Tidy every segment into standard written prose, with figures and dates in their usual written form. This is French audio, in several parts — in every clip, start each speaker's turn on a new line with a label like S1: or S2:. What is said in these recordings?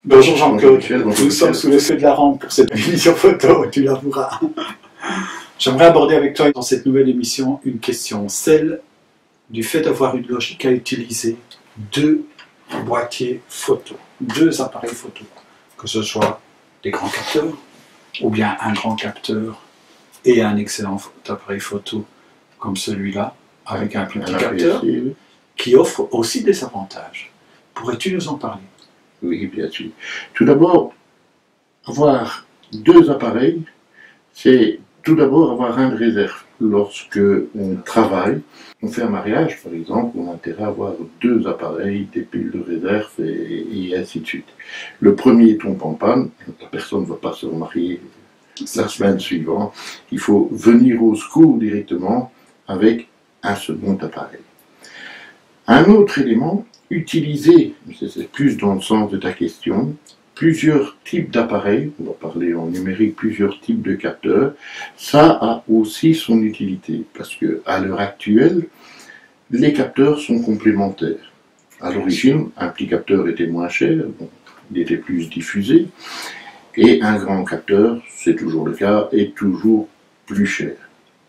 S1: Bonjour Jean-Claude, nous sommes sous l'effet de la rampe pour cette émission photo, tu l'avoueras. J'aimerais aborder avec toi dans cette nouvelle émission une question, celle du fait d'avoir une logique à utiliser deux boîtiers photo, deux appareils photo, que ce soit des grands capteurs ou bien un grand capteur et un excellent appareil photo comme celui-là, avec un plus petit capteur qui offre aussi des avantages. Pourrais-tu nous en parler?
S2: Oui, bien sûr. Tout d'abord, avoir deux appareils, c'est tout d'abord avoir un de réserve. Lorsque on travaille, on fait un mariage par exemple, on a intérêt à avoir deux appareils, des piles de réserve et ainsi de suite. Le premier tombe en panne, la personne ne va pas se remarier la semaine suivante. Il faut venir au secours directement avec un second appareil. Un autre élément, utiliser, c'est plus dans le sens de ta question, plusieurs types d'appareils, on va parler en numérique, plusieurs types de capteurs, ça a aussi son utilité, parce que à l'heure actuelle, les capteurs sont complémentaires. À l'origine, un petit capteur était moins cher, donc il était plus diffusé, et un grand capteur, c'est toujours le cas, est toujours plus cher.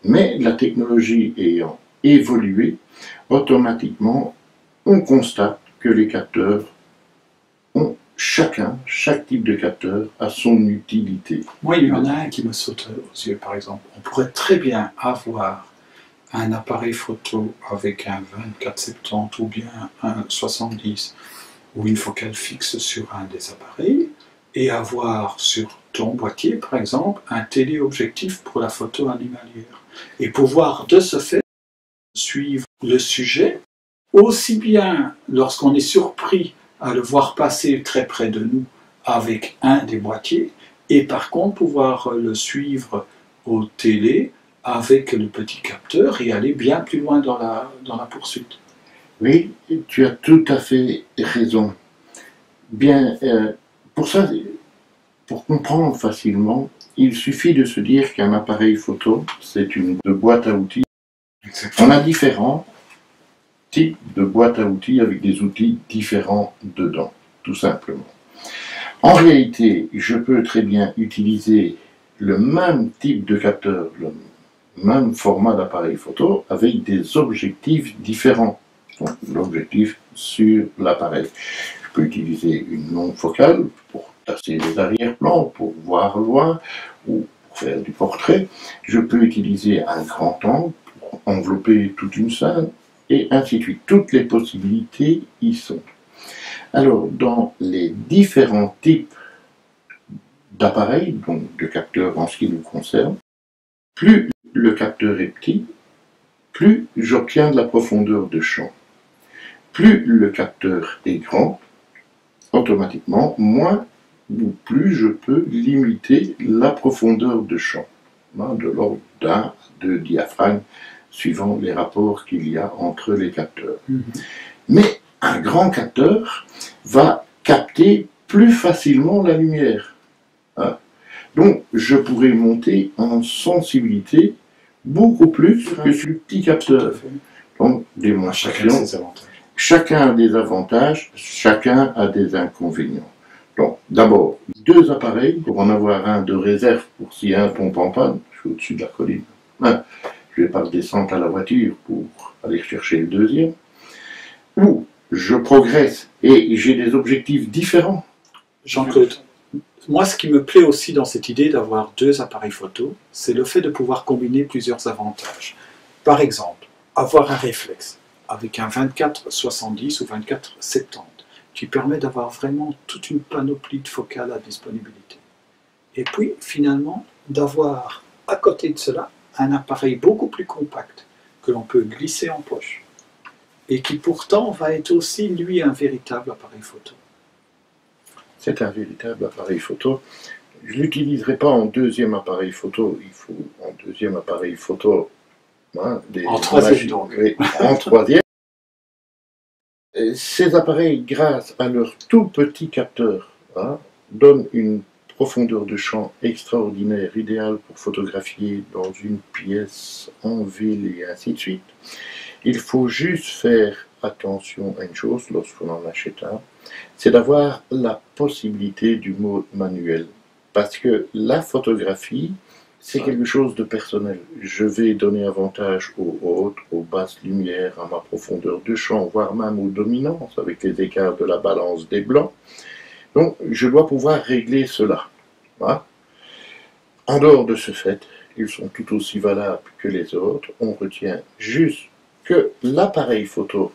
S2: Mais la technologie ayant évolué, automatiquement, on constate que les capteurs ont chaque type de capteur a son utilité.
S1: Moi, il y en a un qui me saute aux yeux, par exemple. On pourrait très bien avoir un appareil photo avec un 24-70 ou bien un 70 ou une focale fixe sur un des appareils et avoir sur ton boîtier, par exemple, un téléobjectif pour la photo animalière et pouvoir de ce fait suivre le sujet aussi bien lorsqu'on est surpris à le voir passer très près de nous avec un des boîtiers, et par contre pouvoir le suivre au télé avec le petit capteur et aller bien plus loin dans la poursuite.
S2: Oui, tu as tout à fait raison. Bien, pour ça, pour comprendre facilement, il suffit de se dire qu'un appareil photo, c'est une boîte à outils.
S1: Exactement.
S2: On a différents types de boîtes à outils avec des outils différents dedans, tout simplement. En réalité, je peux très bien utiliser le même type de capteur, le même format d'appareil photo avec des objectifs différents. Donc l'objectif sur l'appareil. Je peux utiliser une longue focale pour tasser les arrière-plans, pour voir loin ou pour faire du portrait. Je peux utiliser un grand angle pour envelopper toute une scène et ainsi de suite. Toutes les possibilités y sont. Alors, dans les différents types d'appareils, donc de capteurs en ce qui nous concerne, plus le capteur est petit, plus j'obtiens de la profondeur de champ. Plus le capteur est grand, automatiquement, moins ou plus je peux limiter la profondeur de champ, de l'ordre d'1 à 2 diaphragmes, suivant les rapports qu'il y a entre les capteurs. Mais un grand capteur va capter plus facilement la lumière. Donc, je pourrais monter en sensibilité beaucoup plus que ce petit capteur. Donc, démonstration. Chacun a des avantages, chacun a des inconvénients. Donc, d'abord, deux appareils, pour en avoir un de réserve pour si un tombe en panne, je suis au-dessus de la colline. Je ne vais pas descendre à la voiture pour aller chercher le deuxième. Ou je progresse et j'ai des objectifs différents.
S1: Jean-Claude, moi ce qui me plaît aussi dans cette idée d'avoir deux appareils photo, c'est le fait de pouvoir combiner plusieurs avantages. Par exemple, avoir un réflexe avec un 24-70 ou 24-70 qui permet d'avoir vraiment toute une panoplie de focales à disponibilité. Et puis finalement, d'avoir à côté de cela un appareil beaucoup plus compact que l'on peut glisser en poche et qui pourtant va être aussi, lui, un véritable appareil photo.
S2: C'est un véritable appareil photo. Je ne l'utiliserai pas en deuxième appareil photo. Il faut en deuxième appareil photo.
S1: En troisième donc.
S2: Oui, en troisième. Ces appareils, grâce à leur tout petit capteur, donnent une profondeur de champ extraordinaire, idéal pour photographier dans une pièce en ville et ainsi de suite. Il faut juste faire attention à une chose lorsqu'on en achète un, c'est d'avoir la possibilité du mode manuel. Parce que la photographie, c'est quelque chose de personnel. Je vais donner avantage aux hautes, aux basses lumières, à ma profondeur de champ, voire même aux dominances, avec les écarts de la balance des blancs. Donc, je dois pouvoir régler cela. Voilà. En dehors de ce fait, ils sont tout aussi valables que les autres. On retient juste que l'appareil photo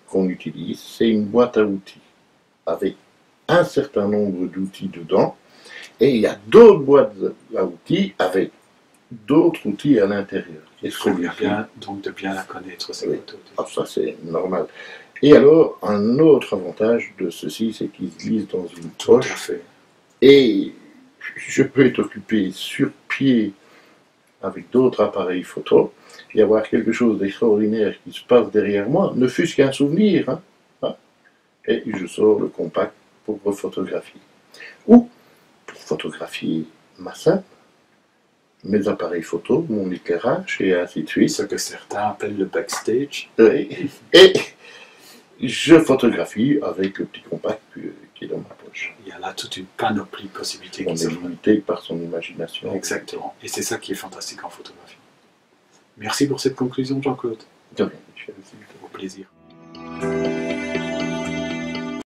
S2: qu'on utilise, c'est une boîte à outils avec un certain nombre d'outils dedans, et il y a d'autres boîtes à outils avec d'autres outils à l'intérieur.
S1: Il faut bien, donc de bien la connaître, cette boîte à outils.
S2: Ah, ça c'est normal. Et alors, un autre avantage de ceci, c'est qu'il se glisse dans une poche, et je peux être occupé sur pied avec d'autres appareils photo, et avoir quelque chose d'extraordinaire qui se passe derrière moi, ne fût-ce qu'un souvenir, hein, et je sors le compact pour photographier. Ou pour photographier ma scène, mes appareils photo, mon éclairage, et ainsi de suite.
S1: Ce que certains appellent le backstage.
S2: Et je photographie avec le petit compact qui est dans ma poche.
S1: Il y a là toute une panoplie de possibilités.
S2: On est limité par son imagination.
S1: Exactement. Et c'est ça qui est fantastique en photographie. Merci pour cette conclusion, Jean-Claude.
S2: De rien, Michel.
S1: Au plaisir.